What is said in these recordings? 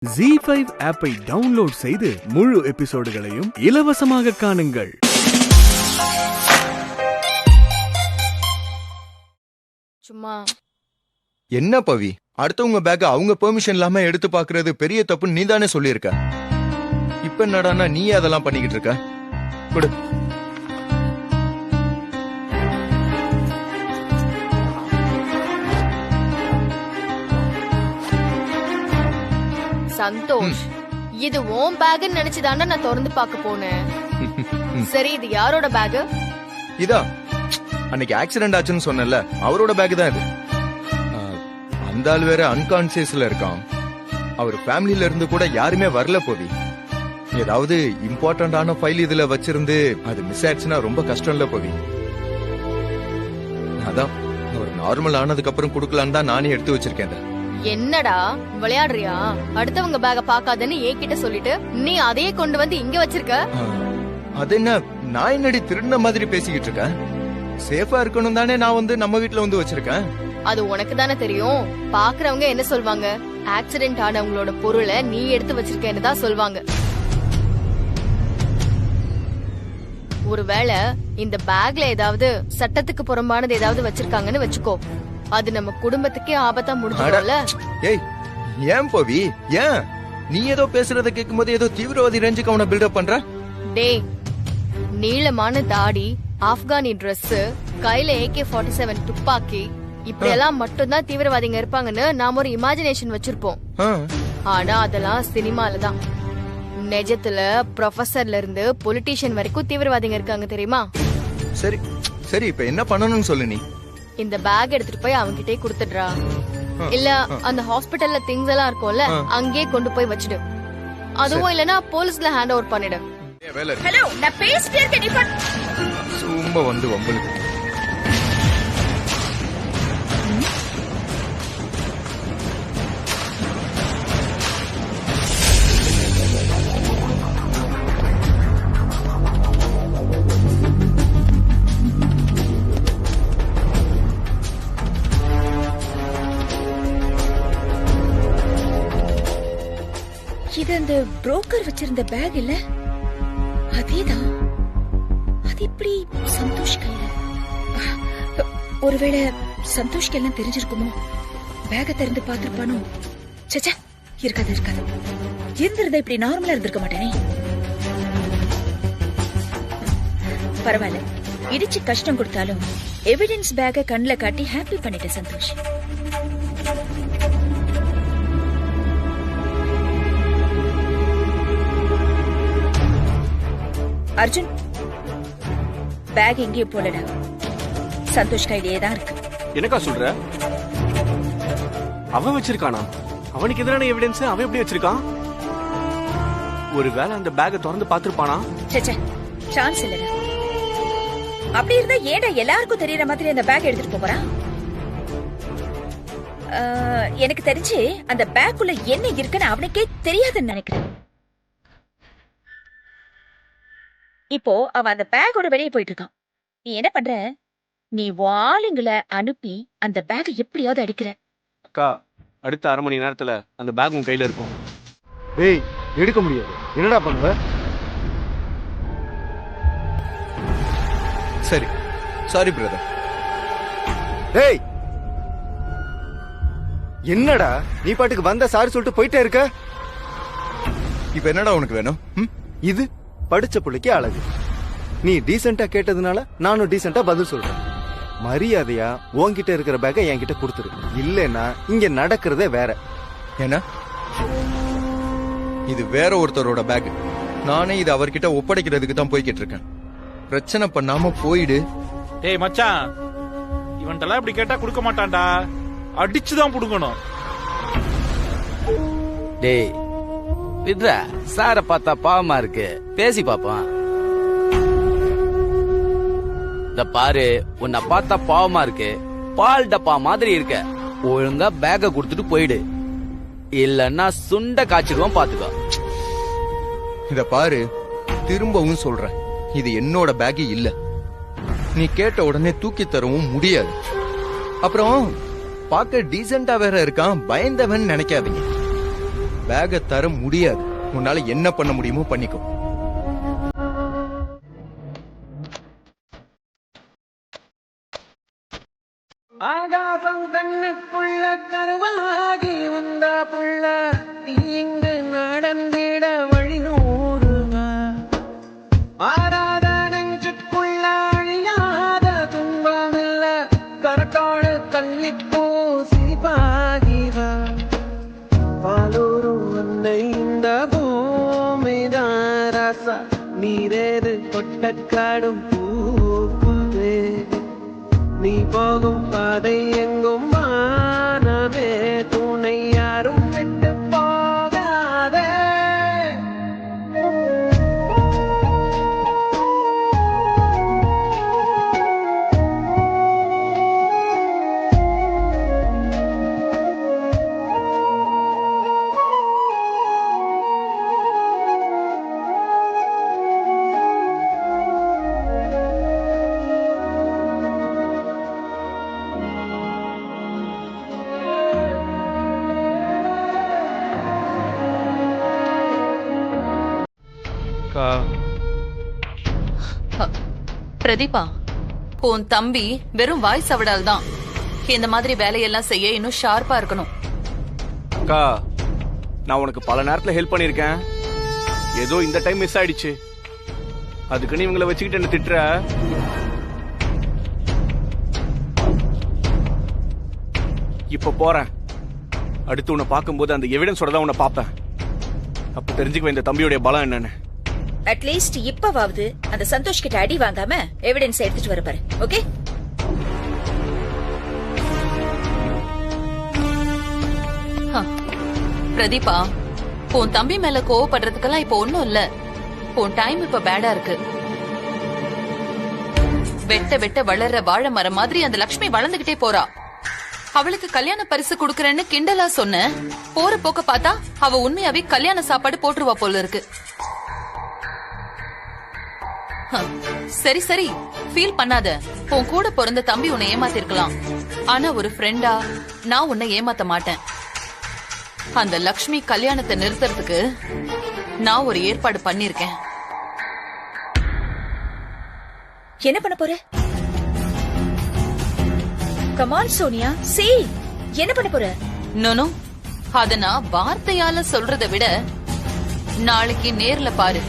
ZEE5 ஆப்பை download செய்து முழு எபிசோடுகளையும் இலவசமாக காணுங்கள். சும்மா என்ன பவி, அடுத்தவங்க பேக் அவங்க பெர்மிஷன் இல்லாம எடுத்து பாக்குறது பெரிய தப்புன்னு நீ தானே சொல்லியிருக்க. இப்ப என்னடான்னா நீ அதெல்லாம் பண்ணிக்கிட்டு இருக்க. கொடு. சந்தோஷ், இது உன் பேக்னு நினைச்சுதானே நான் திறந்து பார்க்க போனேன். சரி, இது யாரோட பேக்? இதா அன்னைக்கு ஆக்சிடென்ட் ஆச்சுன்னு சொன்னல, அவரோட பேக் தான் இது. அந்த ஆள் வேற அன்கான்சியஸ்ல இருக்கான். அவர் ஃபேமிலில இருந்து கூட யாருமே வரல போவி. ஏதாவது இம்பார்ட்டன்டான ஃபைல் இதுல வச்சிருந்து அது மிஸ் ஆயிடுச்சுன்னா ரொம்ப கஷ்டம் இல்ல போவி. அதான் ஒரு நார்மல் ஆனதுக்கு அப்புறம் குடுக்கலான்னு தான் நானே எடுத்து வச்சிருக்கேன். என்னடா விளையாடுறியா? அடுத்தவங்க பேக பாக்காதன்னு என்கிட்ட சொல்லிட்டு நீ அதையே கொண்டு வந்து இங்க வச்சிருக்க. அது என்ன, நான் என்னடி திருடின மாதிரி பேசிக்கிட்டு இருக்கேன்? சேஃபா இருக்கணும் தானே நான் வந்து நம்ம வீட்ல வந்து வச்சிருக்கேன். அது உனக்கு தானே தெரியும். பாக்குறவங்க என்ன சொல்வாங்க? ஆக்சிடென்ட் ஆனவங்களோட பொருளை நீ எடுத்து வச்சிருக்கேன்னு தான் சொல்வாங்க. ஒருவேளை இந்த பேக்ல ஏதாவது சட்டத்துக்கு புறம்பானது ஏதாவது வச்சிருக்காங்கன்னு வச்சுக்கோ, அது நம்ம குடும்பத்துக்கே ஆபத்தா முடிஞ்சிடும்ல. ஏய், ஏன் போவி? ஏன் நீ ஏதோ பேசுறத கேட்கும்போது ஏதோ தீவிரவாதி ரேஞ்சுக்கு அவனை பில்டப் பண்ற? டேய், நீளமான தாடி, ஆப்கானி Dress, கையில AK-47 துப்பாக்கி, இப்படி எல்லாம் மட்டும்தான் தீவிரவாதிங்க இருப்பாங்கன்னு நாம ஒரு இமேஜினேஷன் வச்சிருப்போம். ஆனா அதெல்லாம் சினிமால தான். நிஜத்துல ப்ரொஃபசர்ல இருந்து பொலிட்டீஷியன் வரைக்கும் தீவிரவாதிங்க இருக்காங்க, தெரியுமா? சரி சரி, இப்ப என்ன பண்ணணும்னு சொல்லு. நீ இந்த பேக் எடுத்துட்டு போய் அவங்க கிட்டே கொடுத்துடுறா. இல்ல அந்த ஹாஸ்பிடல்ல திங்ஸ் எல்லாம் இருக்கும்ல, அங்கே கொண்டு போய் வச்சிடு. அதுவும் இல்லனா போலீஸ்ல ஹேண்ட் ஓவர் பண்ணிடு. ஹலோ, நான் பேசிட்டே இருக்கேன், நீ பண்ணு. சும்மா வந்து வம்பளுக்கு. இது அந்த புரோக்கர் வச்சிருந்த பேக் இல்ல? அதேதான். அது இப்படி சந்தோஷ் கையில. ஒருவேளை சந்தோஷ்க்கு எல்லாம் தெரிஞ்சிருக்குமோ? பேக திறந்து பாத்துருப்பானோ? சச்சா, இருக்காது இருக்காது. இருந்திருந்தா இப்படி நார்மலா இருந்திருக்க மாட்டேனே. பரவாயில்ல, இடிச்சு கஷ்டம் கொடுத்தாலும் எவிடன்ஸ் பேக கண்ணுல காட்டி ஹாப்பி பண்ணிட்டேன் சந்தோஷ். அர்ஜுன், பேக் எங்கேயும் போலடா. சந்தோஷ் கையிலேயே தான் இருக்கு. என்னக்கா சொல்ற? அவன் வச்சிருக்கானா? அவனுக்கு எதிரான எவிடன்ஸ் அவன் எப்படி வச்சிருக்கான்? ஒருவேளை அந்த பேக்கை திறந்து பாத்துருப்பானா? சச்சா, சான்ஸ் இல்லடா. அப்படி இருந்தா ஏடா எல்லாருக்கும் தெரியற மாதிரி அந்த பேக் எடுத்துட்டு போறான்? எனக்கு தெரிஞ்சு அந்த பேக்குள்ள என்ன இருக்குன்னு அவனுக்கே தெரியாதுன்னு நினைக்கிறேன். இப்போ அவன் அந்த பேக்கோட வெளியே போயிட்டு இருக்கான். நீ என்ன பண்ற? நீ வாளுங்களை அனுப்பி அந்த பேக்கை எப்படியாவது அடிக்கிற. அக்கா, அடுத்த அரை மணி நேரத்துல அந்த பேக் உன் கையில இருக்கும். டேய், எடுக்க முடியாது. என்னடா பண்ணுவ? சரி, சாரி பிரதர். டேய், என்னடா நீ பாட்டுக்கு வந்த சாரி சொல்லிட்டு போயிட்டே இருக்க? இப்ப என்னடா உனக்கு வேணும்? இது படிச்ச புள்ளைக்கு அழகு. நீ டீசென்ட்டா கேட்டதுனால நானும் டீசென்ட்டா பதில் சொல்றேன். மரியாதையா உன்கிட்ட இருக்கிற பேக்கை என்கிட்ட கொடுத்துரு. இல்லன்னா இங்க நடக்கிறதே வேற. என்ன, இது வேற ஒருத்தரோட பேக். நானே இது அவர்கிட்ட ஒப்படைக்கிறதுக்கு தான் போய்கிட்டு இருக்கேன். பிரச்சனை பண்ணாம போயிடு. டேய் மச்சான், இவன்ட்டெல்லாம் இப்படி கேட்டா கொடுக்க மாட்டான்டா. அடிச்சுதான் புடுங்கணும். டேய் விட்ரா, சார பார்த்தா பாவமா இருக்கு, பேசி பாப்போம். இந்த பாரு, உன்னை பார்த்தா பாவமா இருக்கு, பால் டப்பா மாதிரி இருக்க. ஒழுங்கா பேக்க கொடுத்துட்டு போயிடு, இல்லன்னா சுண்ட காய்ச்சிடுவோம், பாத்துக்கோ. இத பாரு, திரும்பவும் சொல்றேன், இது என்னோட பேக் இல்ல. நீ கேட்ட உடனே தூக்கி தரவும் முடியாது. அப்புறம் பார்க்க டீசென்ட்டா வேற இருக்கான், பயந்தவன் நினைக்காதீங்க. பேக தர முடியாது. உன்னால என்ன பண்ண முடியுமோ பண்ணிக்கோ. ஆகாசம் கண்ணுக்குள்ள கருவாகி வந்த புள்ள இங்கு நடந்திட வழி நூறுவா. ஆராத நெஞ்சுக்குள்ள அழியாத துன்பமில்ல கரட்டோடு தள்ளிப்போ சிரிப்பாகிவா. பாலூரும் வந்த இந்த பூமிதான் ராசா நீரேது கொட்டக்காடும் பூவே. நீ போகும் பாதை எங்கும் வானமே துணை யாரும் விட்டு போகாதே. பிரதீபா, உன் தம்பி வெறும் வாய் சவடால் தான். இந்த மாதிரி வேலையெல்லாம் செய்ய இன்னும் ஷார்ப்பா இருக்கணும். அக்கா, நான் உனக்கு பல நேரத்துல ஹெல்ப் பண்ணிருக்கேன். ஏதோ இந்த டைம் மிஸ் ஆயிடுச்சு. அதுக்குன்னு இவங்களை வச்சுக்கிட்டு என்ன திட்டுற? இப்ப போறேன். அடுத்து உன்னை பார்க்கும்போது அந்த எவிடன்ஸோட தான் உன்னை பார்ப்பேன். அப்ப தெரிஞ்சுக்குவேன் இந்த தம்பியோட பலம் என்னன்னு. அட்லீஸ்ட் இப்பவாவது அந்த சந்தோஷ் கிட்ட அடி வாங்காம எவிடன்ஸ் எடுத்துட்டு வர பாரு. ஓகே? பிரதீபா, உன் தம்பி மேல கோவப்படுறதுக்கெல்லாம் இப்ப ஒண்ணும் இல்ல. உன் டைம் இப்ப பேடா இருக்கு. வெட்ட வெட்ட வளர்ற வாழை மரம் மாதிரி அந்த லட்சுமி வளர்ந்துகிட்டே போறா. அவளுக்கு கல்யாண பரிசு குடுக்கறேன்னு கிண்டலா சொன்ன. போற போக்க பார்த்தா அவ உண்மையாவே கல்யாண சாப்பாடு போட்டுருவா போல இருக்கு. சரி சரி, ஃபீல் பண்ணாத. உன் கூட பிறந்த தம்பி உன்னை ஏமாத்திருக்கலாம். ஆனா ஒரு ஃப்ரெண்டா நான் உன்னை ஏமாத்த மாட்டேன். அந்த லக்ஷ்மி கல்யாணத்தை நிறுத்துறதுக்கு நான் ஒரு ஏற்பாடு பண்ணிருக்கேன். என்ன பண்ண போற? கமான் சோனியா, சீ, என்ன பண்ண போற? நோனோ, அத நான் வார்த்தையால சொல்றதை விட நாளைக்கு நேர்ல பாரு.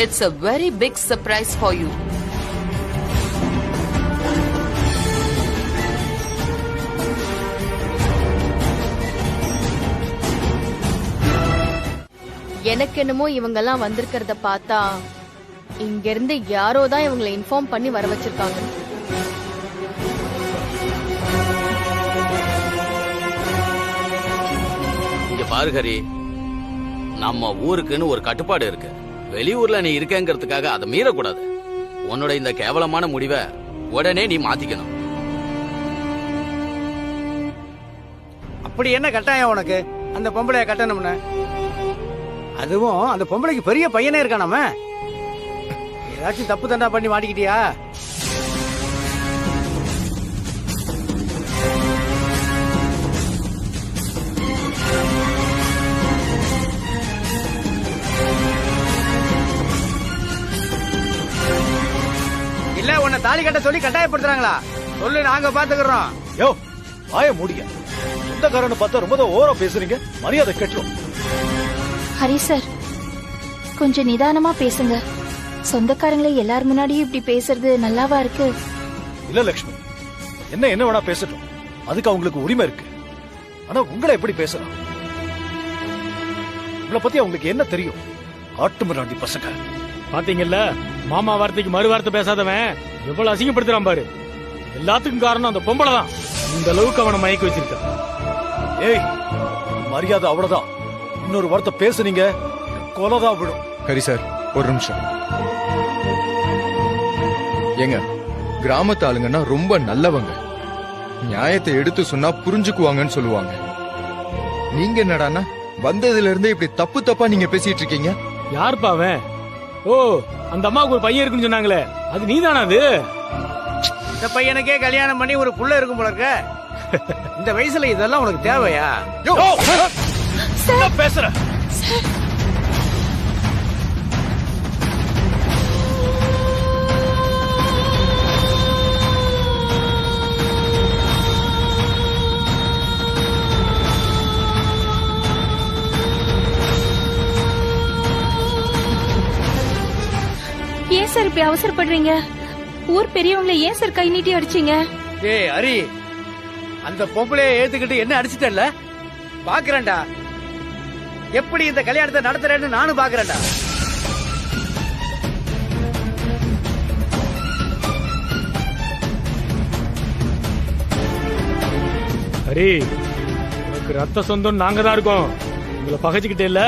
It's a very big surprise for you. எனக்கு என்னமோ இவங்கெல்லாம் வந்திருக்கிறத பார்த்தா இங்க இருந்து யாரோ தான் இவங்களை இன்ஃபார்ம் பண்ணி வர வச்சிருக்காங்க. இங்க பாரு ஹரி, நம்ம ஊருக்குன்னு ஒரு கட்டுப்பாடு இருக்கு. வெளியூர்ல நீ இருக்கங்கிறதுக்காக அதை மீறக்கூடாது. உன்னோட இந்த கேவலமான முடிவை உடனே நீ மாத்திக்கணும். அப்படி என்ன கட்டாயம் உனக்கு அந்த பொம்பளைய கட்டணும்னு? அதுவும் அந்த பொம்பளைக்கு பெரிய பையனே இருக்கானாம. ஏதாச்சும் தப்பு தண்டா பண்ணி மாட்டிக்கிட்டியா? இல்ல உன்னை தாலி கட்ட சொல்லி கட்டாயப்படுத்துறாங்களா? சொல்லு, நாங்க பாத்துக்கிறோம். யோ, வாய மூடிங்க. சொந்தக்காரன்னு பார்த்தா ரொம்ப ஓவரா பேசுறீங்க. மரியாதை கெட்டுரும். ஹரி சார், கொஞ்சம் நிதானமா பேசுங்க. சொந்தக்காரங்களை எல்லார் முன்னாடியும் இப்படி பேசுறது நல்லாவா இருக்கு? இல்ல லட்சுமி, என்ன வேணா பேசட்டும். அதுக்கு அவங்களுக்கு உரிமை இருக்கு. ஆனா உங்களை எப்படி பேசலாம்? உங்களை பத்தி அவங்களுக்கு என்ன தெரியும்? காட்டு மிராண்டி பசங்க. பாத்தீங்கல்ல, மாமா வார்த்தைக்கு மறு வார்த்தை பேசாதவன் எவ்வளவு அசிங்கப்படுத்துறான் பாரு. எல்லாத்துக்கும் காரணம் அந்த பொம்பளை தான். இந்த அளவுக்கு அவனை மயக்க வச்சிருக்கான். ஏய், மரியாதை அவ்வளவுதான். இன்னொரு வார்த்தை பேசுனீங்க கொலைதான் விடும். ஹரி சார், ஒரு நிமிஷம். ஏங்க, கிராமத்து ஆளுங்கன்னா ரொம்ப நல்லவங்க. நியாயத்தை எடுத்து சொன்னா புரிஞ்சுக்குவாங்கன்னு சொல்லுவாங்க. நீங்க என்னடானா வந்ததுல இருந்து இப்படி தப்பு தப்பா நீங்க பேசிட்டு இருக்கீங்க. யாருப்பா அவன்? ஓ, அந்த அம்மாவுக்கு ஒரு பையன் இருக்குன்னு சொன்னாங்களே, அது நீதானா? அது இந்த பையனுக்கே கல்யாணம் பண்ணி ஒரு புள்ள இருக்கும் போல இருக்க. இந்த வயசுல இதெல்லாம் உனக்கு தேவையா? என்ன பேசுற? ஏன் சார் இப்படி அவசரப்படுறீங்க? ஊர் பெரியவங்களை ஏன் சார் கை நீட்டி அடிச்சீங்க? ஏய் ஹரி, அந்த பொம்பளைய ஏத்துக்கிட்டு என்ன அடிச்சிட்டல்ல? பாக்குறேன்டா எப்படி இந்த கல்யாணத்தை நடத்துறேன்னு நானும் பாக்குறேன்டா. ஹரி, உனக்கு ரத்த சொந்தம் நாங்க தான் இருக்கோம். உங்களை பகைச்சுக்கிட்டே இல்ல,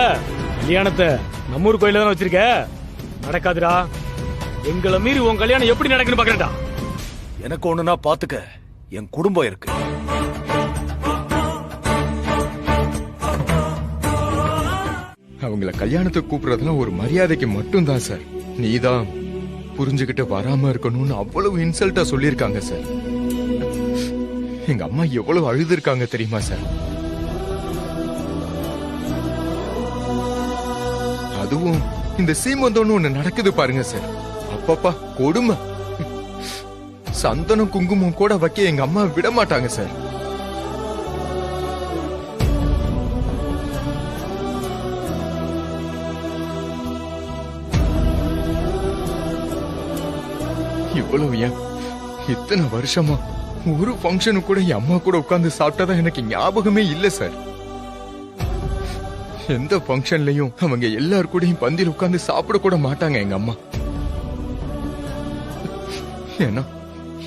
கல்யாணத்தை நம்ம ஊர் கோயில தானே வச்சிருக்க. நடக்காதுடா. எங்களை மீறி உன் கல்யாணம் எப்படி நடக்குன்னு பாக்குறேன்டா. எனக்கு ஒண்ணுனா பாத்துக்க, என் குடும்பம் இருக்கு. அவங்கள கல்யாணத்துக்கு கூப்பிடுறதுலாம் ஒரு மரியாதைக்கு மட்டும்தான் சார். நீதான் புரிஞ்சுக்கிட்டு வராம இருக்கணும்னு அவ்வளவு இன்சல்ட்டா சொல்லியிருக்காங்க சார். எங்க அம்மா எவ்வளவு அழுதுருக்காங்க தெரியுமா சார்? அதுவும் இந்த சீமந்தம்னு ஒண்ணு நடக்குது பாருங்க சார். அப்பப்பா கொடுமை. சந்தனம் குங்குமம் கூட வைக்க எங்க அம்மா விட மாட்டாங்க சார். இவ்வளவு ஏன் இத்தனை வருஷமா ஒரு ஃபங்க்ஷனு கூட என் அம்மா கூட உட்கார்ந்து சாப்பிட்டதா எனக்கு ஞாபகமே இல்ல சார். எந்த ஃபங்க்ஷன்லயும் அவங்க எல்லார் கூடயும் பந்தியில் உட்கார்ந்து சாப்பிட கூட மாட்டாங்க எங்க அம்மா.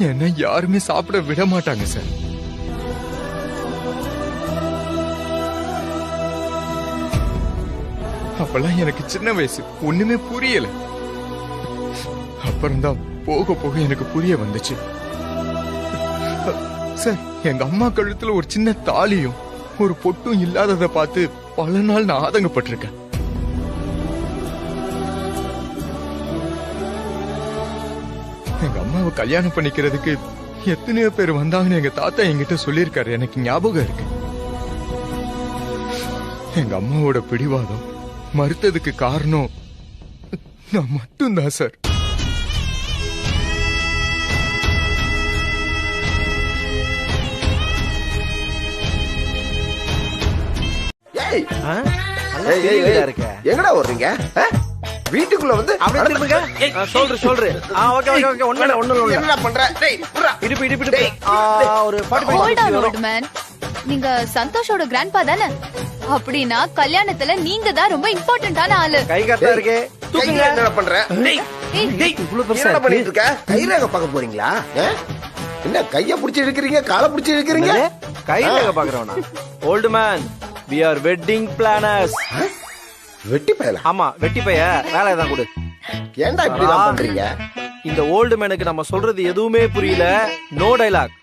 ஏன்னா யாருமே சாப்பிட விட மாட்டாங்க சார். அப்பெல்லாம் எனக்கு சின்ன வயசு, ஒண்ணுமே புரியல. அப்புறம்தான் போக போக எனக்கு புரிய வந்துச்சு சார். எங்க அம்மா கழுத்துல ஒரு சின்ன தாலியும் ஒரு பொட்டும் இல்லாததை பார்த்து பல நாள் நான் ஆதங்கப்பட்டிருக்கேன். எங்க அம்மாவை கல்யாணம் பண்ணிக்கிறதுக்கு எத்தனையோ பேர் வந்தாங்கன்னு எங்க தாத்தா என்கிட்ட சொல்லியிருக்காரு. எனக்கு ஞாபகம் இருக்கு. எங்க அம்மாவோட பிடிவாதம் மறுத்ததுக்கு காரணம் நான் மட்டும்தான் சார். எங்கடா வர்றீங்க? வீட்டுக்குள்ள வந்து என்ன பண்ற? நீங்க சந்தோஷோட கிராண்ட்பா தானே? அப்படின்னா கல்யாணத்துல நீங்க தான் ரொம்ப இம்பார்ட்டன்டான ஆளு. கை கட்டா இருக்கே, என்ன பண்ற? என்ன பண்ணிட்டு இருக்க? கைரேகை பார்க்க போறீங்களா? என்ன கைய புடிச்சு இழுக்கிறீங்க, காலை புடிச்சு இழுக்கிறீங்க? கைரேகை பாக்குறவனா? Old man, we are wedding planners. வெட்டி பையல? ஆமா, வெட்டி பைய. வேலை தான் கொடு. ஏன்டா இப்படி எல்லாம் பண்றீங்க? இந்த ஓல்டு மேனுக்கு நம்ம சொல்றது எதுவுமே புரியல. No dialogue,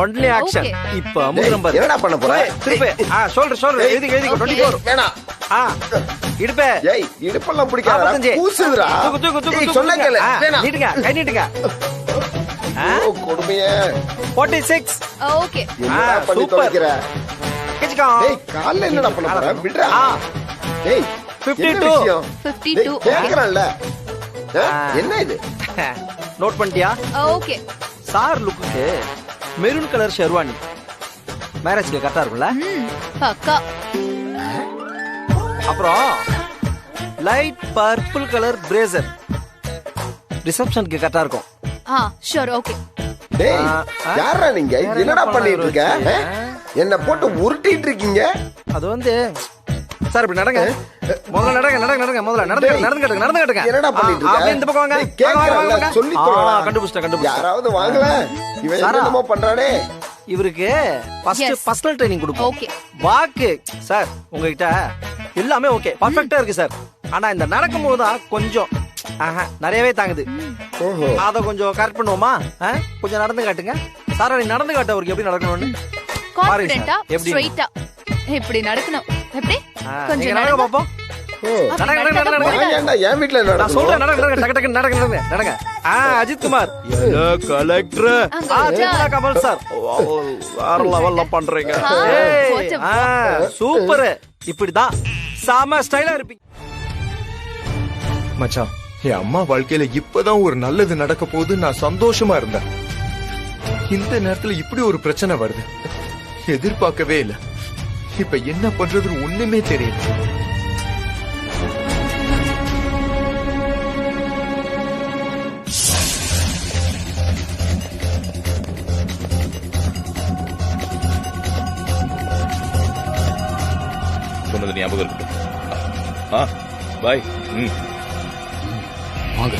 only action. இப்ப அமுதம் பாரு. என்னடா பண்ண போற? திருப்பே சொல்ற எழுதி 24 வேணாம். இடுப்பே. ஏய், இடுப்பெல்லாம் பிடிக்காதடா, கூசுதுடா. தூக்கு சொல்ல கேளு. வேணாம். நீட்டுங்க, கை நீட்டுங்க. ஓ கொடுமையே. 46. ஓகே. என்னடா பண்ணி தொலைக்கிற? டேய், கால்ல என்னடா பண்ண போற? விடுடா. டேய், 52. கேக்குறல்ல. என்ன இது? நோட் பண்ணிட்டியா? ஓகே. சார் லுக்கு மெரூன் கலர் ஷெர்வானி மேரேஜ்க்கு கரெக்டா இருக்கும்ல? பக்கா. அப்புறம் லைட் பர்பிள் கலர் பிரேசர் ரிசப்ஷனுக்கு கரெக்டா இருக்கும். Sure, okay. டேய், யாரா நீங்க? என்னடா பண்ணிட்டு இருக்க? என்ன போட்டு உருட்டிட்டு இருக்கீங்க? அது வந்து சார் இப்படி நடங்க. முதல்ல நடங்க. முதல்ல நடந்துங்க. என்னடா பண்ணிட்டு இருக்க? அப்படியே இந்த பக்கம் வாங்க. கேக்குறல்ல, சொல்லி தொலைடா. கண்டுபிடிச்சிட்டேன். யாராவது வாங்கல. இவன் என்னமோ பண்றானே. இவருக்கு ஃபர்ஸ்ட் பர்சனல் ட்ரைனிங் கொடுப்போம். ஓகே. வாக்கு சார் உங்ககிட்ட எல்லாமே ஓகே, பர்ஃபெக்ட்டா இருக்கு சார். ஆனா இந்த நடக்கும்போது தான் கொஞ்சம் நிறையவே தாங்குது. அத கொஞ்சம் கரெக்ட் பண்ணுவோமா? கொஞ்சம் நடந்து காட்டுங்க சார். நீ நடந்து காட்ட அவருக்கு எப்படி நடக்கணும்னு கான்ஃபிடென்ட்டா, ஸ்ட்ரைட்டா இப்படி நடக்கணும். எப்படி? கொஞ்சம் நடங்க பாப்போம். ஏன்டா என் வீட்டுல நான் சொல்றேன் நடங்க அஜித் குமார் கலெக்டர் கமல் சார் வேற லெவல்ல பண்றீங்க சூப்பர் இப்படிதான் சாம ஸ்டைலா இருப்பீங்க மச்சான் என் அம்மா வாழ்க்கையில இப்பதான் ஒரு நல்லது நடக்க போகுது. நான் சந்தோஷமா இருந்தேன். இந்த நேரத்துல இப்படி ஒரு பிரச்சனை வருது, எதிர்பார்க்கவே இல்ல. இப்ப என்ன பண்றதுன்னு ஒண்ணுமே தெரியல. சொன்னது ஞாபகம் இருக்கட்டும். பாய். வாங்க.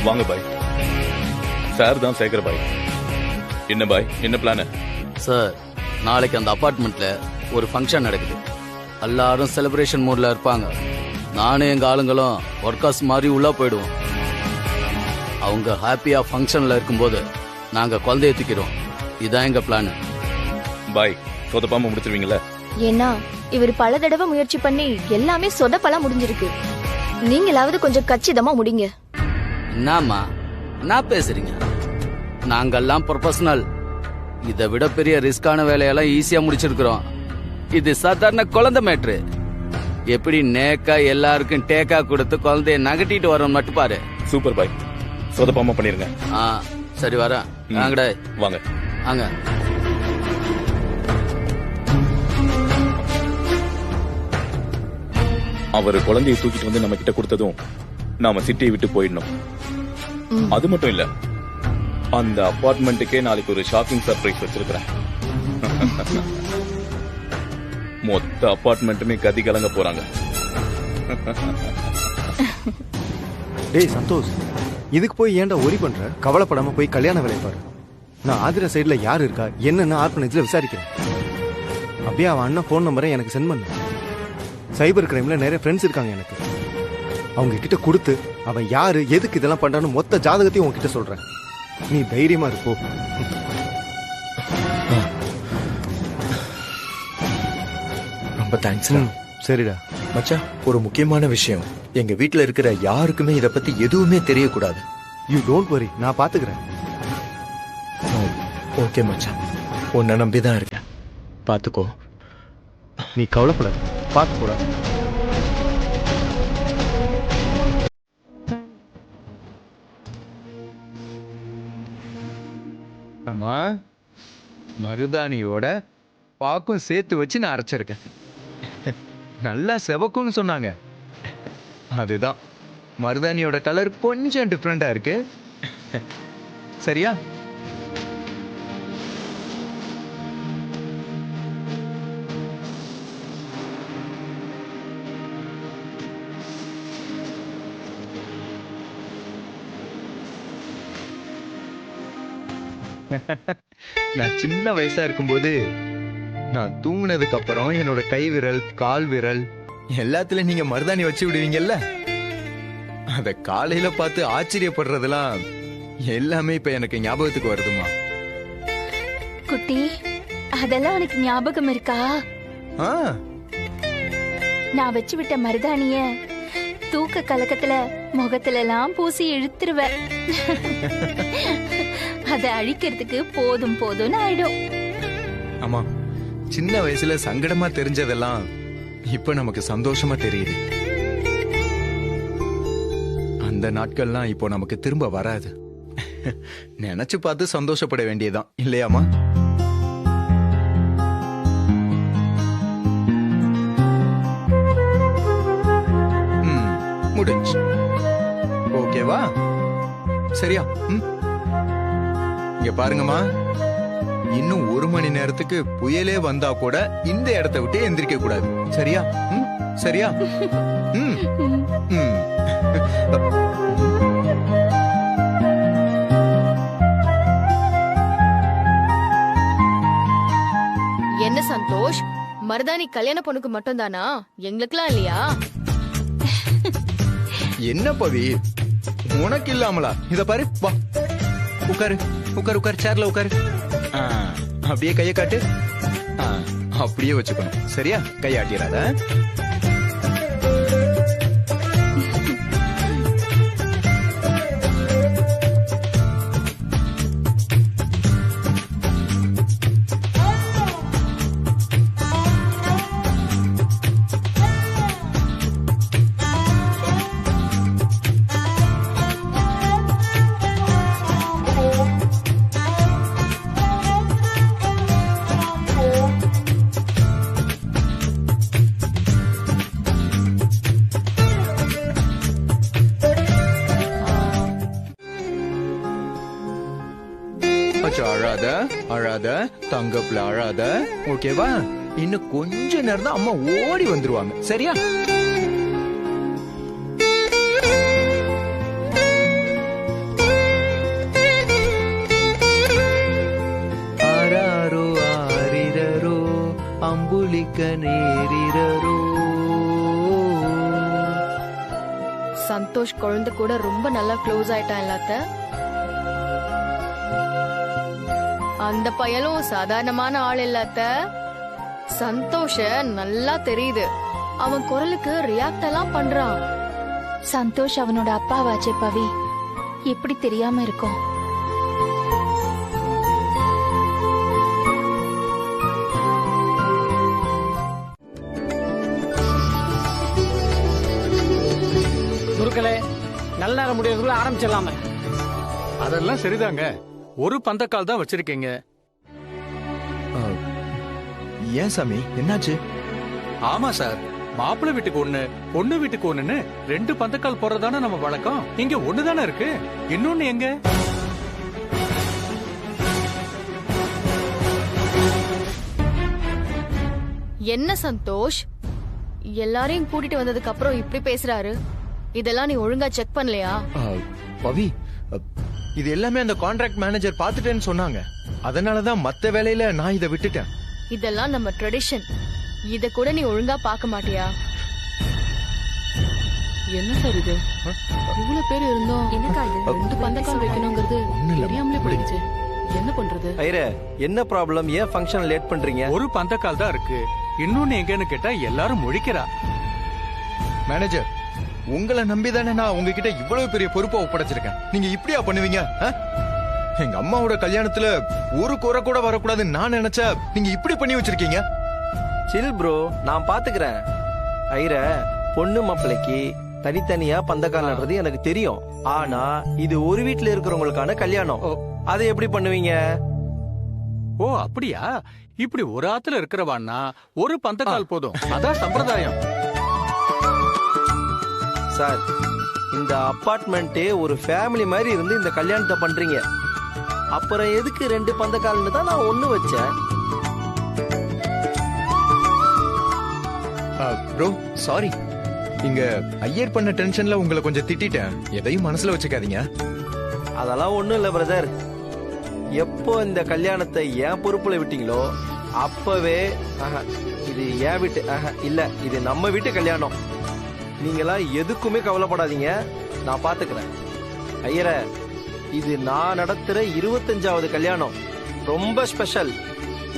வாங்க பாய். சார் தான் சேகர் பாய். என்ன பாய், என்ன பிளான்? சார், நாளைக்கு அந்த அபார்ட்மெண்ட்ல ஒரு ஃபங்க்ஷன் நடக்குது. எல்லாரும் செலிப்ரேஷன் மூட்ல இருப்பாங்க. நானும் எங்க ஆளுங்களும் ஒர்க்கர்ஸ் மாதிரி உள்ள போயிடுவோம். அவங்க ஹாப்பியா ஃபங்க்ஷன்ல இருக்கும்போது நாங்க குழந்தைய தூக்கிறோம். இதான் எங்க பிளான். பாய், சொதப்பாம முடிச்சிருவீங்களா? ஏன்னா இவர் பல தடவை முயற்சி பண்ணி எல்லாமே சொதப்பலா முடிஞ்சிருக்கு. நீங்களாவது கொஞ்சம் கச்சிதமா முடிங்க. என்னம்மா என்ன பேசுறீங்க? நாங்கெல்லாம் ப்ரொஃபஷனல். இதை விட பெரிய ரிஸ்கான வேலையெல்லாம் ஈஸியா முடிச்சிருக்கிறோம். இது சாதாரண குழந்தை மேட்ரு. எப்படி நேக்கா எல்லாருக்கும் டேக்கா கொடுத்து குழந்தைய நகட்டிட்டு வரோம் மட்டும் பாரு. சூப்பர் பாய், சொதப்பாம பண்ணிருங்க. சரி வரேன். வாங்கடா. வாங்க வாங்க. அவர் குழந்தையை தூக்கிட்டு வந்து நம்ம கிட்ட கொடுத்ததும் நாம சிட்டியை விட்டு போயிடணும். அது மட்டும் இல்ல, அந்த அபார்ட்மெண்ட்டுக்கே நாளைக்கு ஒரு ஷாக்கிங் சர்ப்ரைஸ் வச்சிருக்கிறேன். மொத்த அபார்ட்மெண்ட்டுமே கதி கலங்க போறாங்க. டேய் சந்தோஷ், இதுக்கு போய் ஏன்டா ஒரி பண்ற? கவலைப்படாம போய் கல்யாண வேலையை பாரு. நான் ஆதிரா சைடுல யாரு இருக்கா என்னன்னு ஆர்பனேஜ்ல விசாரிக்கிறேன். அப்படியே அவன் அண்ணன் போன் நம்பரை எனக்கு சென்ட் பண்ணு. சைபர் கிரைம்ல நிறைய ஃப்ரெண்ட்ஸ் இருக்காங்க எனக்கு. அவங்க கிட்ட கொடுத்து அவன் யாரு எதுக்கு இதெல்லாம் பண்றான்னு மொத்த ஜாதகத்தையும் உன்கிட்ட சொல்றேன். நீ தைரியமா இருப்போ. ரொம்ப தேங்க்ஸ். சரிடா மச்சான், ஒரு முக்கியமான விஷயம். எங்க வீட்டுல இருக்கிற யாருக்குமே இத பத்தி எதுவுமே தெரியக்கூடாது. யூ டோன்ட் வரி, நான் பாத்துக்கிறேன். ஓகே மச்சான், உன்னை நம்பிதான் இருக்கேன். பாத்துக்கோ. நீ கவலைப்படாத, பார்த்து போடா. அம்மா, மருதாணியோட பாக்கும் சேர்த்து வச்சு நான் அரைச்சிருக்கேன். நல்லா செவக்கும்னு சொன்னாங்க. அதுதான் மருதாணியோட கலர் கொஞ்சம் டிஃப்ரெண்டா இருக்கு. சரியா? நான் சின்ன வயசா இருக்கும்போது நான் தூங்கினதுக்கு அப்புறம் என்னோட கை விரல், கால் விரல் எல்லாத்துலயும் நீங்க மருதாணி வச்சு விடுவீங்கல்ல, அத காலையில பார்த்து ஆச்சரியப்படுறதெல்லாம் எல்லாமே இப்ப எனக்கு ஞாபகத்துக்கு வருதுமா. குட்டி, அதெல்லாம் உனக்கு ஞாபகம் இருக்கா? நான் வச்சு விட்ட மருதாணிய தூக்க கலக்கத்துல முகத்துல எல்லாம் பூசி இழுத்துருவ. அத அழிக்கிறதுக்கு போதும் போதும்னு ஆயிடும். ஆமா, சின்ன வயசுல சங்கடமா தெரிஞ்சதெல்லாம் இப்ப நமக்கு சந்தோஷமா தெரியுது. அந்த நாட்கள்லாம் இப்போ நமக்கு திரும்ப வராது. நினைச்சு பார்த்து சந்தோஷப்பட வேண்டியதுதான், இல்லையாமா? முடிஞ்சு. ஓகேவா? சரியா? இங்க பாருங்கம்மா, இன்னும் 1 மணி நேரத்துக்கு புயலே வந்தா கூட இந்த இடத்தை விட்டு எந்திரிக்க கூடாது. சரியா? சரியா? என்ன சந்தோஷ், மருதாணி கல்யாண பொண்ணுக்கு மட்டும் தானா? எங்களுக்குலாம் இல்லையா? என்ன பவி, உனக்கு இல்லாமலா? இத பாரு, வா உட்காரு, உட்காரு, உட்காரு, சேர்ல உட்காரு. அப்படியே கையை காட்டு. அப்படியே வச்சுக்கணும். சரியா? கையாட்டிடாத. அழாத அழாத தங்கப்புல அழாத. ஓகேவா? இன்னும் கொஞ்ச நேரம் தான் அம்மா ஓடி வந்துருவாங்க. சரியா? ஆராரோ ஆரிரரோ அம்புலிக்க நேரிரரோ. சந்தோஷ் குழந்தை கூட ரொம்ப நல்லா க்ளோஸ் ஆயிட்டான் எல்லாத்த. அந்த பயலும் சாதாரணமான ஆள் இல்லாத. சந்தோஷ நல்லா தெரியுது. அவன் குரலுக்கு ரியாக்ட் எல்லாம் பண்றான். சந்தோஷ் அவனோட அப்பாவாச்சே பவி, எப்படி தெரியாம இருக்கும்? குருக்களே, நல்ல நேரம் முடியறதுக்குள்ள ஆரம்பிச்சிடலாமே. அதெல்லாம் சரிதாங்க. ஒரு பந்தக்கால் தான் வச்சிருக்கீங்க. ஏன் சாமி, என்னாச்சு? ஆமா சார், மாப்பிள்ளை வீட்டுக்கு ஒண்ணு, பொண்ணு வீட்டுக்கு ஒண்ணுன்னு 2 பந்தக்கால் போறதானே நம்ம வழக்கம். இங்க ஒண்ணுதானே இருக்கு, இன்னொன்னு எங்க? என்ன சந்தோஷ், எல்லாரையும் கூட்டிட்டு வந்ததுக்கு அப்புறம் இப்படி பேசுறாரு? இதெல்லாம் நீ ஒழுங்கா செக் பண்ணலையா? பவி, இது எல்லாமே அந்த கான்ட்ராக்ட் மேனேஜர் பாத்துட்டேன்னு சொன்னாங்க. அதனாலதான் மத்த வேலையில நான் இதை விட்டுட்டேன். இதெல்லாம் நம்ம ட்ரெடிஷன். இத கூட நீ ஒழுங்கா பார்க்க மாட்டியா? என்ன சார் இது? இவ்வளவு பேர் இருந்தோம். என்னக்கா இது? 2 பந்தக்கால் வைக்கணுங்கிறது தெரியாமலே போயிடுச்சு. என்ன பண்றது? ஐயரே, என்ன ப்ராப்ளம்? ஏன் ஃபங்க்ஷன் லேட் பண்றீங்க? ஒரு பந்தக்கால் தான் இருக்கு, இன்னொன்னு எங்கன்னு கேட்டா எல்லாரும் முழிக்கிறா. மேனேஜர், உங்களை நம்பிதானே நான் உங்ககிட்ட இவ்வளவு பெரிய பொறுப்பை ஒப்படைச்சிருக்கேன். நீங்க இப்படியா பண்ணுவீங்க? எங்க அம்மாவோட கல்யாணத்துல ஒரு குறை கூட வரக்கூடாதுன்னு நான் நினைச்சா நீங்க இப்படி பண்ணி வச்சிருக்கீங்க. சில் ப்ரோ, நான் பாத்துக்கிறேன். ஐயர, பொண்ணு மாப்பிள்ளைக்கு தனித்தனியா பந்தக்கால் நடுறது எனக்கு தெரியும். ஆனா இது ஒரு வீட்டுல இருக்கிறவங்களுக்கான கல்யாணம். அதை எப்படி பண்ணுவீங்க? ஓ அப்படியா? இப்படி ஒரு ஆத்துல இருக்கிறவான்னா ஒரு பந்தக்கால் போதும், அதான் சம்பிரதாயம். சார், இந்த அபார்ட்மெண்ட்டே ஒரு ஃபேமிலி மாதிரி இருந்து இந்த கல்யாணத்தை பண்றீங்க. அப்புறம் எதுக்கு 2 பந்தக்கால்னு தான் நான் 1 வச்சேன். Bro, sorry. இங்க ஐயர் பண்ண டென்ஷன்ல உங்களை கொஞ்சம் திட்டிட்டேன். எதையும் மனசுல வச்சுக்காதீங்க. அதெல்லாம் ஒண்ணும் இல்ல பிரதர். எப்போ இந்த கல்யாணத்தை என் பொறுப்புல விட்டீங்களோ அப்பவே இது என் வீட்டு இல்ல, இது நம்ம வீட்டு கல்யாணம். நீங்களாம் எதுக்குமே கவலைப்படாதீங்க, நான் பாத்துக்கிறேன். ஐயர, இது நான் நடத்துற 25வது கல்யாணம். ரொம்ப ஸ்பெஷல்.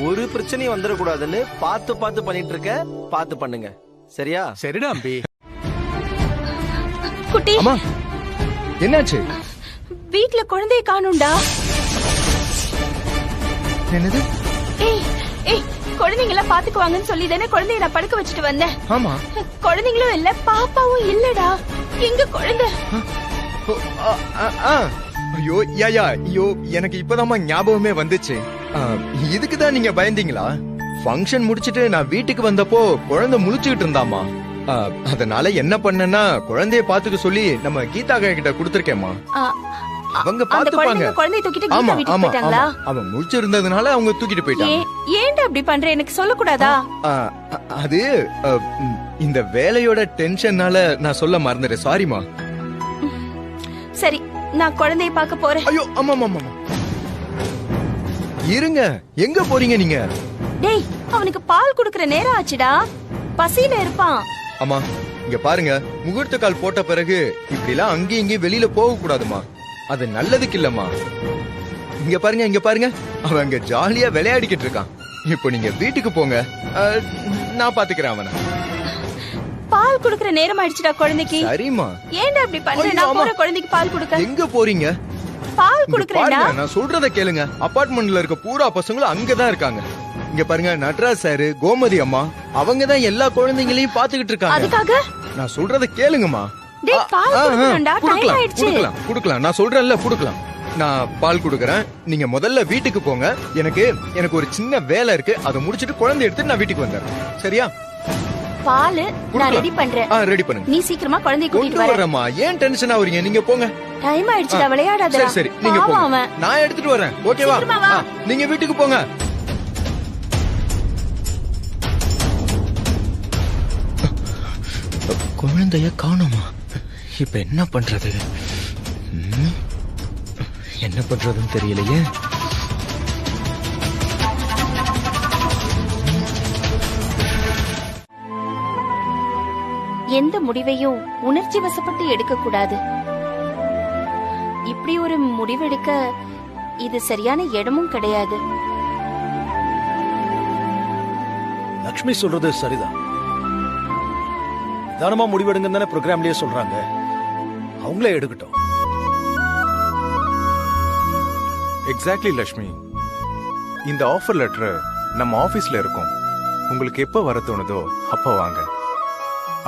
ஒரு பிரச்சனையும் வந்துடக்கூடாதுன்னு பார்த்து பார்த்து பண்ணிட்டு இருக்க. பார்த்து பண்ணுங்க, சரியா? சரிடா அம்பி. குட்டி, அம்மா, என்னாச்சு? வீட்ல குழந்தைய காணும்டா. என்னது? ஏய் ஏய், குழந்தைங்கள பாத்துக்குவாங்கன்னு சொல்லி தானே குழந்தைய நான் படுக்க வச்சுட்டு வந்தேன். ஆமா, குழந்தைங்களும் இல்ல, பாப்பாவும் இல்லடா. எங்க குழந்தை? ஐயோ யாயா, ஐயோ, எனக்கு இப்பதாம்மா ஞாபகமே வந்துச்சு. இதுக்குதான் நீங்க பயந்தீங்களா? ஃபங்க்ஷன் முடிச்சிட்டு நான் வீட்டுக்கு வந்தப்போ குழந்தை முழிச்சுக்கிட்டு இருந்தாமா. அதனால என்ன பண்ணேன்னா குழந்தைய பாத்துக்க சொல்லி நம்ம கீதா கிட்ட கொடுத்திருக்கேம்மா. அவங்க பாத்துப்பாங்க. குழந்தைய தூக்கிட்டு கீதா ஆமா வீட்டுக்கு ஆமா போயிட்டாங்களா? அவன் முழிச்சு இருந்ததுனால அவங்க தூக்கிட்டு போயிட்டாங்க. ஏன்டா அப்படி பண்ற? எனக்கு சொல்ல கூடாதா? அது இந்த வேலையோட டென்ஷன்னால நான் சொல்ல மறந்துட்டேன். சாரிமா. சரி, நான் குழந்தைய பார்க்க போறேன். ஐயோ, ஆமா ஆமா ஆமா. இருங்க, எங்க போறீங்க நீங்க? டேய், அவனுக்கு பால் குடுக்கற நேரம் ஆச்சுடா. பசியில இருப்பான். அம்மா, இங்க பாருங்க, முகூர்த்த கால் போட்ட பிறகு இப்படி எல்லாம் அங்கேயும் இங்கேயும் வெளியில போக கூடாதுமா. அது நல்லதுக்கு இல்லம்மா. இங்க பாருங்க அவன் அங்க ஜாலியா விளையாடிக்கிட்டு இருக்கான். இப்போ நீங்க வீட்டுக்கு போங்க, நான் பாத்துக்கிறேன் அவனை. பால் குடுக்கற நேரம் ஆயிடுச்சுடா குழந்தைக்கு. சரிம்மா. ஏன்டா இப்படி பண்ற? நான் போற குழந்தைக்கு பால் குடுக்க. எங்க போறீங்க? பால் குடுக்கறேன்டா. நான் சொல்றத கேளுங்க. அபார்ட்மெண்ட்ல இருக்க பூரா பசங்களும் அங்கதான் இருக்காங்க. இங்க பாருங்க, நட்ராஜ் சார், கோமதி அம்மா, அவங்க தான் எல்லா குழந்தைங்களையும் பாத்துக்கிட்டு இருக்காங்க. அதுக்காக நான் சொல்றத கேளுங்கம்மா. டேய் பால் குடுக்கறேன்டா, டைம் ஆயிடுச்சு. குடுக்கலாம். நான் சொல்றேன்ல, குடுக்கலாம். நான் பால் குடுக்கறேன். நீங்க முதல்ல வீட்டுக்கு போங்க. எனக்கு ஒரு சின்ன வேலை இருக்கு. அதை முடிச்சிட்டு குழந்தை எடுத்து நான் வீட்டுக்கு வந்துடுறேன். சரியா? பால் நான் ரெடி பண்றேன். ரெடி பண்ணுங்க. நீ சீக்கிரமா குழந்தையை கூட்டிட்டு வரேம்மா. ஏன் டென்ஷன் ஆவறீங்க? நீங்க போங்க. டைம் ஆயிடுச்சுடா, விளையாடாதடா. சரி நீங்க போங்க. நான் எடுத்துட்டு வரேன். ஓகேவா? நீங்க வீட்டுக்கு போங்க. குழந்தைய காணோமா? இப்ப என்ன பண்றது? என்ன பண்றதுன்னு தெரியலையே. எந்த முடிவையும் உணர்ச்சி வசப்பட்டு எடுக்க கூடாது. இப்படி ஒரு முடிவெடுக்க இது சரியான இடமும் கிடையாது. லக்ஷ்மி சொல்றது சரிதான். நிதானமா முடிவெடுங்க தானே ப்ரோக்ராம்லயே சொல்றாங்க. அவங்களே எடுக்கட்டும். எக்ஸாக்ட்லி லட்சுமி. இந்த ஆஃபர் லெட்டர் நம்ம ஆபீஸ்ல இருக்கும். உங்களுக்கு எப்ப வர தோணுதோ அப்ப வாங்க.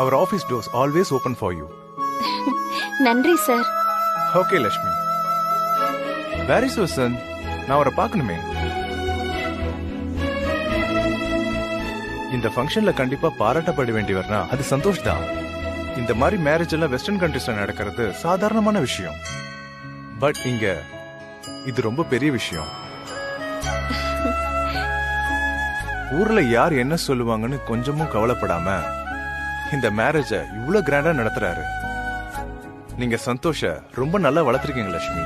அவர் office doors always open for you. நன்றி sir. Okay Lakshmi. Where is your son? நான் அவரை பார்க்கணுமே. இந்த ஃபங்க்ஷன்ல கண்டிப்பா பாராட்டப்பட வேண்டியவர்னா அது சந்தோஷ் தான். இந்த மாதிரி மேரேஜ் எல்லாம் வெஸ்டர்ன் கண்ட்ரீஸ்ல நடக்கிறது சாதாரணமான விஷயம். பட் இங்க இது ரொம்ப பெரிய விஷயம். ஊர்ல யார் என்ன சொல்லுவாங்கன்னு கொஞ்சமும் கவலைப்படாம இந்த மேரேஜ இவ்வளவு கிராண்டா நடத்துறாரு. நீங்க சந்தோஷ ரொம்ப நல்லா வளர்த்திருக்கீங்க லட்சுமி.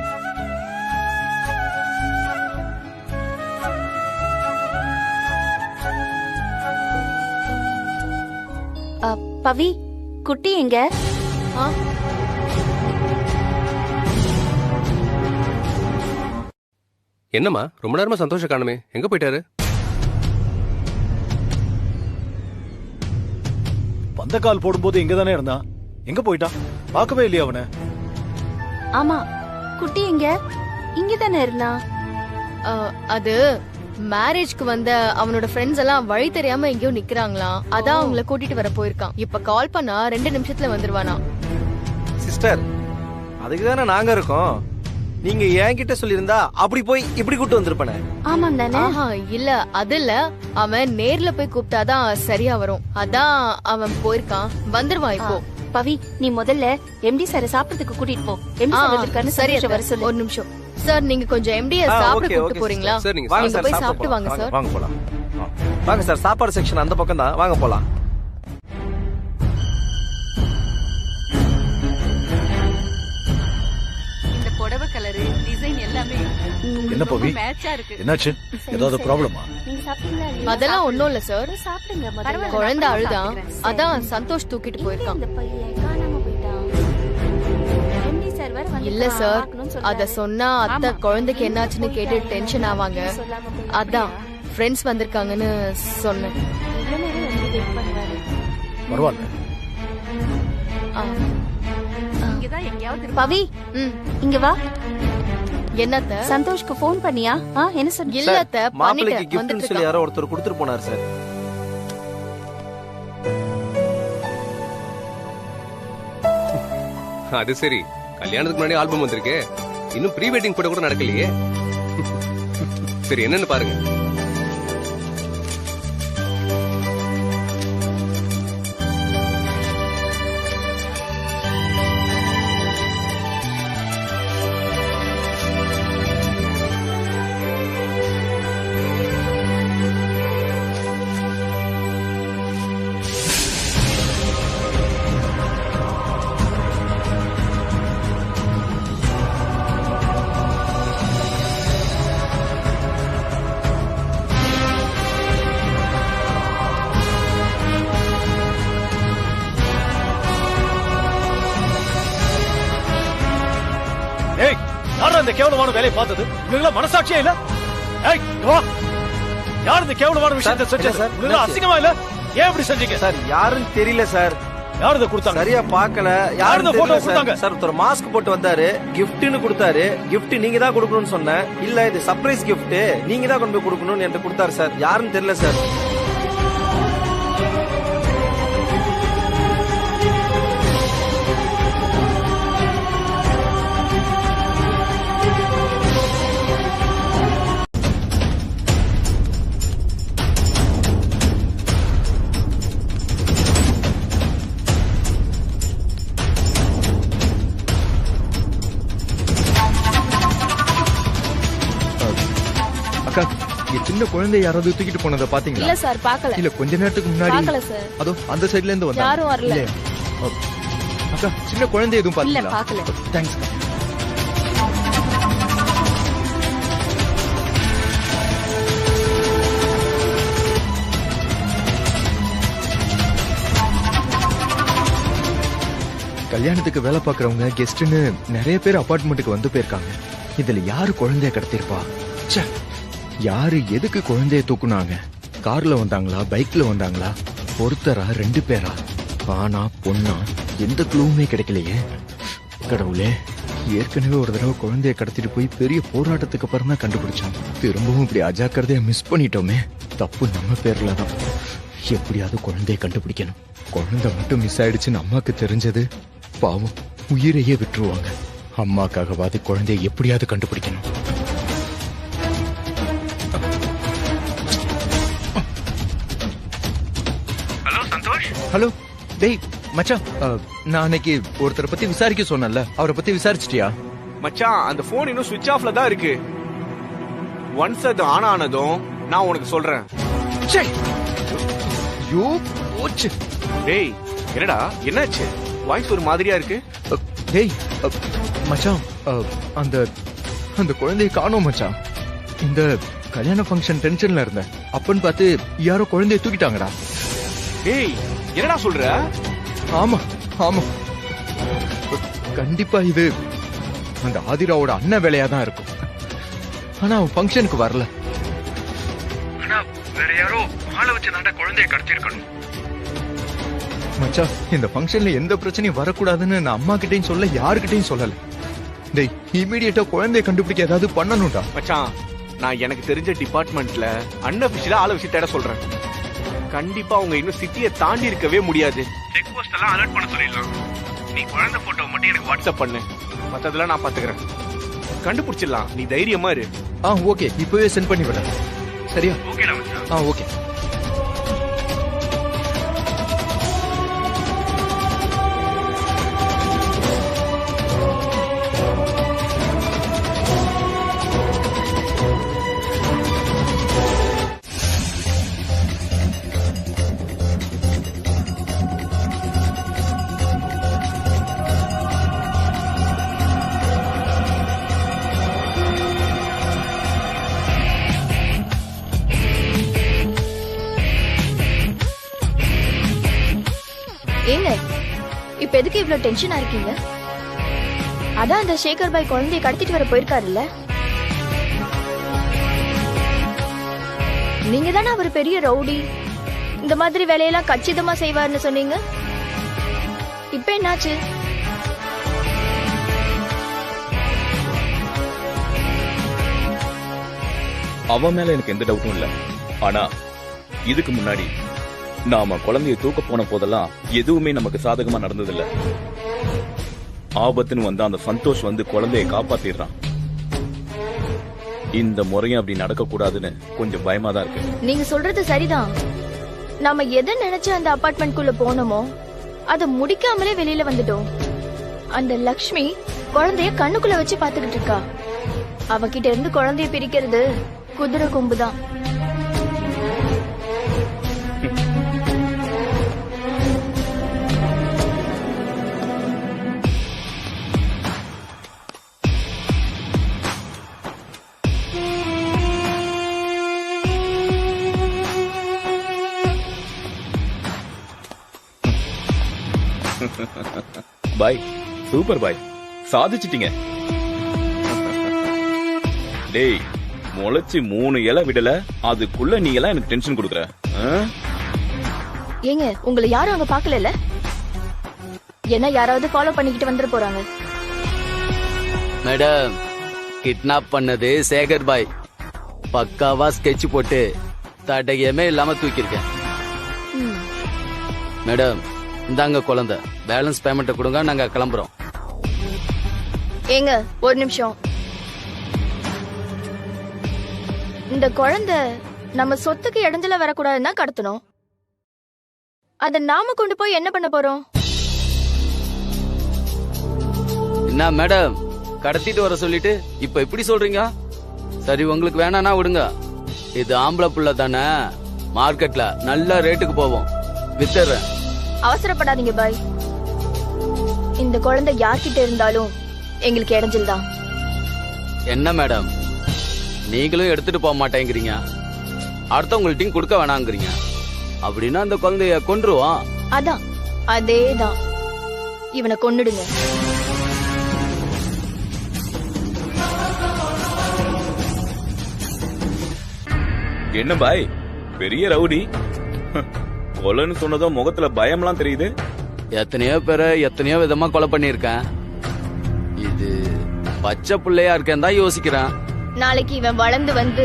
பவி, குட்டி எங்க? என்னம்மா ரொம்ப நேரமா சந்தோஷ காணுமே, எங்க போயிட்டாரு? பந்தக்கால் போடும்போது இங்க தானே இருந்தான். எங்க போயிட்டான்? பார்க்கவே இல்லையா அவனை? ஆமா, குட்டி எங்க? இங்க தானே இருந்தா. அது மேரேஜ்க்கு வந்த அவனோட ஃப்ரெண்ட்ஸ் எல்லாம் வழி தெரியாம எங்கேயோ நிக்கிறாங்களாம். அதான் அவங்கள கூட்டிட்டு வர போயிருக்கான். இப்ப கால் பண்ணா 2 நிமிஷத்துல வந்துருவானா. சிஸ்டர், அதுக்கு தானே நாங்க இருக்கோம். நீங்க என்கிட்ட சொல்லியிருந்தா அப்படி போய் இப்படி கூட்டு வந்திருப்பானே. ஆமாம் தானே? இல்ல அது இல்ல, அவன் நேர்ல போய் கூப்பிட்டாதான் சரியா வரும். அதான் அவன் போயிருக்கான். வந்துருவான் இப்போ. பவி, நீ முதல்ல எம்டி சார் சாப்பிடறதுக்கு கூட்டிட்டு போ. எம்டி சார் வந்திருக்காரு. சரி, வர சொல்லு. ஒரு நிமிஷம் சார். நீங்க கொஞ்சம் எம்டியை சாப்பிட கூட்டிட்டு போறீங்களா? வாங்க போய் சாப்பிட்டு வாங்க சார். வாங்க போலாம். வாங்க சார், சாப்பாடு செக்ஷன் அந்த பக்கம் தான். வாங்க போலாம். இந்த புடவை கலர் டிசைன் எல்லாமே என்ன பவி? மேட்சா இருக்கு. என்னாச்சு? ஏதாவது ப்ராப்ளமா? நீங்க சாப்பிட்டீங்களா? அதெல்லாம் ஒண்ணும் இல்ல சார். சாப்பிடுங்க. குழந்தை அழுதான், அதான் சந்தோஷ் தூக்கிட்டு போயிருக்கான். இந்த பையன் காணாம போயிட்டான். எம்டி சார் வர வந்து இல்ல சார், அத சொன்னா அத்தை குழந்தைக்கு என்னாச்சுன்னு கேட்டு டென்ஷன் ஆவாங்க. அதான் ஃப்ரெண்ட்ஸ் வந்திருக்காங்கன்னு சொன்னேன். பரவாயில்ல. பவி, இங்க வா. என்னத்த? சந்தோஷ்க்கு போன் பண்ணியா? என்ன சொன்ன? இல்லத்த, மாப்பிளைக்கு கிஃப்ட்னு சொல்லி யாரோ ஒருத்தர் கொடுத்துட்டு போனார் சார். அது சரி, கல்யாணத்துக்கு முன்னாடி ஆல்பம் வந்திருக்கு. இன்னும் ப்ரீ வெட்டிங் போட்டோ கூட நடக்கலையே. சரி, என்னன்னு பாருங்க. இந்த கேவலமான வேலையை பார்த்தது? இவங்கள மனசாட்சியே இல்ல? ஏய், இங்க வா. யார் இந்த கேவலமான விஷயத்தை செஞ்சது? சார் உங்களுக்கு அசிங்கமா இல்ல? ஏன் இப்படி செஞ்சீங்க? சார் யாருன்னு தெரியல சார். யார் இதை கொடுத்தாங்க? சரியா பார்க்கல. யார் இந்த போட்டோ கொடுத்தாங்க? சார் ஒருத்தர் மாஸ்க் போட்டு வந்தாரு, கிஃப்ட்னு கொடுத்தாரு. கிஃப்ட் நீங்க தான் கொடுக்கணும்னு சொன்னேன். இல்ல இது சர்ப்ரைஸ் கிஃப்ட், நீங்க தான் கொண்டு போய் கொடுக்கணும்னு என்கிட்ட கொடுத்தாரு சார். யாருன்னு தெரியல சார். அக்கா, இங்க சின்ன குழந்தை யாராவது தூக்கிட்டு போனதை பாத்தீங்களா? இல்ல சார், பார்க்கல. இல்ல கொஞ்ச நேரத்துக்கு முன்னாடி பார்க்கல சார். அதோ அந்த சைடுல இருந்து வந்தாங்க. யாரும் வரல. இல்லையா? அக்கா, சின்ன குழந்தை எதுவும் இல்ல, பாத்தீங்களா? பார்க்கல. தேங்க்ஸ். கல்யாணத்துக்கு வேலை பாக்குறவங்க கெஸ்ட்னு நிறைய பேர் அபார்ட்மெண்ட்டுக்கு வந்து போயிருக்காங்க. இதுல யாரு குழந்தைய கடத்திருப்பா? ச்சே, யாரு எதுக்கு குழந்தைய தூக்குனாங்க? கார்ல வந்தாங்களா, பைக்ல வந்தாங்களா, ஒருத்தரா, 2 பேரா, ஆனா பொண்ணா, எந்த க்ளூவுமே கிடைக்கலையே. கடவுளே, ஏற்கனவே ஒரு தடவை குழந்தைய கடத்திட்டு போய் பெரிய போராட்டத்துக்கு அப்புறம் தான் கண்டுபிடிச்சான். திரும்பவும் இப்படி அஜாக்கிரதையா மிஸ் பண்ணிட்டோமே. தப்பு நம்ம பேர்ல தான். எப்படியாவது குழந்தைய கண்டுபிடிக்கணும். குழந்தை மட்டும் மிஸ் ஆயிடுச்சுன்னு அம்மாக்கு தெரிஞ்சது பாவம், உயிரையே விட்டுருவாங்க. அம்மாக்காகவாது குழந்தைய எப்படியாவது கண்டுபிடிக்கணும். ஹலோ சந்தோஷ். ஹலோ டேய் மச்சான், நான் அன்னைக்கு ஒருத்தரை பத்தி விசாரிக்க சொன்னேன்ல, அவரை பத்தி விசாரிச்சிட்டியா? மச்சான், அந்த போன் இன்னும் சுவிட்ச் ஆஃப்ல தான் இருக்கு. ஒன்ஸ் அது ஆன் ஆனதும் நான் உனக்கு சொல்றேன். டேய், என்னடா என்னாச்சு? வாய்ஸ் ஒரு மாதிரியா இருக்கு. டேய் மச்சான், அந்த அந்த குழந்தையை காணோம் மச்சான். இந்த கல்யாண ஃபங்க்ஷன் டென்ஷன்ல இருந்தேன். அப்பன்னு பார்த்து யாரோ குழந்தையை தூக்கிட்டாங்கடா. டேய், என்னடா சொல்ற? ஆமா ஆமா, கண்டிப்பா இது அந்த ஆதிராவோட அண்ணன் வேலையா தான் இருக்கும். ஆனா அவன் ஃபங்க்ஷனுக்கு வரல. ஆனா வேற யாரோ ஆளை வச்சு தாண்டா குழந்தையை கடத்திருக்கணும். மச்சான், இந்த ஃபங்க்ஷன்ல எந்த பிரச்சனையும் வரக்கூடாதுன்னு நான் அம்மா கிட்டையும் சொல்ல, யாருக்கிட்டையும் சொல்லல. டேய், இமீடியட்டா குழந்தையை கண்டுபிடிக்க ஏதாவது பண்ணணும்டா. மச்சான், நான் எனக்கு தெரிஞ்ச டிபார்ட்மெண்ட்ல அன்அபிஷியலா ஆளை வச்சு தேட சொல்றேன். கண்டிப்பா அவங்க இன்னும் சிட்டியை தாண்டி இருக்கவே முடியாது. செக் போஸ்ட் எல்லாம் அலர்ட் பண்ண சொல்லிடலாம். நீ குழந்தை போட்டோ மட்டும் எனக்கு வாட்ஸ்அப் பண்ணு, மத்ததெல்லாம் நான் பாத்துக்கிறேன். கண்டுபிடிச்சிடலாம், நீ தைரியமா இரு. ஓகே, இப்பவே சென்ட் பண்ணி விட. சரியா? ஓகேடா மச்சான். ஓகே. ஏங்க, இப்ப எதுக்கு இவ்ளோ டென்ஷனா இருக்கீங்க? அதான் அந்த சேகர் பாய் குழந்தையை கடத்திட்டு வர போயிருக்காருல்ல. நீங்க தானே அவர் பெரிய ரவுடி, இந்த மாதிரி வேலையெல்லாம் கச்சிதமா செய்வார்னு சொன்னீங்க. இப்ப என்னாச்சு? அவன் மேல எனக்கு எந்த டவுட்டும் இல்ல. ஆனா இதுக்கு முன்னாடி நாம குழந்தைய தூக்க போன போதெல்லாம் எதுவுமே நமக்கு சாதகமா நடந்ததில்ல. ஆபத்துன்னு வந்தா அந்த சந்தோஷ் வந்து குழந்தைய காப்பாத்திடுறான். இந்த முறையும் அப்படி நடக்க கூடாதுன்னு கொஞ்சம் பயமா தான் இருக்கு. நீங்க சொல்றது சரிதான். நாம எதை நினைச்சு அந்த அபார்ட்மெண்ட்குள்ள போனோமோ அதை முடிக்காமலே வெளியில வந்துட்டோம். அந்த லக்ஷ்மி குழந்தைய கண்ணுக்குள்ள வச்சு பாத்துக்கிட்டு இருக்கா. அவகிட்ட இருந்து குழந்தைய பிரிக்கிறது குதிரை கொம்புதான். பாய், சூப்பர் பாய், சாதிச்சிட்டீங்க. டேய் முளைச்சு 3 இலை விடல அதுக்குள்ள நீ எல்லாம் எனக்கு டென்ஷன் கொடுக்குற. ஏங்க உங்களை யாரும் அங்க பாக்கல? என்ன யாராவது ஃபாலோ பண்ணிக்கிட்டு வந்துட போறாங்க. மேடம் கிட்னாப் பண்ணது சேகர் பாய். பக்காவா ஸ்கெட்ச் போட்டு தடயமே இல்லாம தூக்கிருக்கேன். மேடம் இந்தாங்க குழந்தை, பேலன்ஸ் பேமெண்ட் கொடுங்க, நாங்க கிளம்புறோம். ஏங்க ஒரு நிமிஷம். இந்த குழந்தை நம்ம சொத்துக்கு இடைஞ்சல வரக்கூடாதுன்னா கடத்தணும். அத நாம கொண்டு போய் என்ன பண்ண போறோம்? என்ன மேடம் கடத்திட்டு வர சொல்லிட்டு இப்ப இப்படி சொல்றீங்க? சரி உங்களுக்கு வேணானா விடுங்க. இது ஆம்பளை புள்ள தானே, மார்க்கெட்ல நல்ல ரேட்டுக்கு போவோம், வித்துறேன். அவசரப்படாதீங்க பாய். இந்த குழந்தை யார்கிட்ட இருந்தாலும் எங்களுக்கு இடைஞ்சல் தான். என்ன மேடம் நீங்களும் எடுத்துட்டு போக மாட்டேங்கிறீங்க, அடுத்தவங்கள்ட்டையும் கொடுக்க வேணாங்கிறீங்க. அப்படின்னா அந்த குழந்தைய கொன்றுவோம். அதான் அதேதான், இவனை கொன்னுடுங்க. என்ன பாய் பெரிய ரவுடி, கொலைன்னு சொன்னதும் முகத்துல பயம்லாம் தெரியுது. எத்தனையோ பேரை எத்தனையோ விதமா கொலை பண்ணிருக்கேன். இது பச்சை பிள்ளையா இருக்கேன் தான் யோசிக்கிறேன். நாளைக்கு இவன் வளர்ந்து வந்து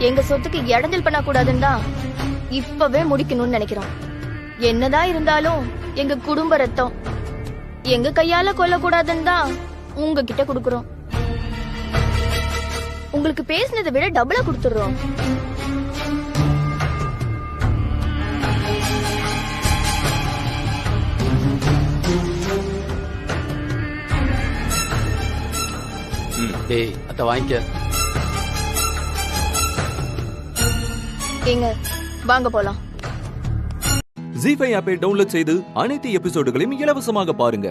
எங்க சொத்துக்கு இடைஞ்சல் பண்ண கூடாதுன்னு தான் இப்பவே முடிக்கணும்னு நினைக்கிறான். என்னதான் இருந்தாலும் எங்க குடும்ப ரத்தம், எங்க கையால கொல்ல கூடாதுன்னு தான் உங்ககிட்ட குடுக்குறோம். உங்களுக்கு பேசினதை விட டபுளா கொடுத்துடுறோம். டேய் அத வாங்கிக்க. ஏங்க வாங்க போலாம். ஜீ5 ஆப்பை டவுன்லோட் செய்து அனைத்து எபிசோடுகளையும் இலவசமாக பாருங்க.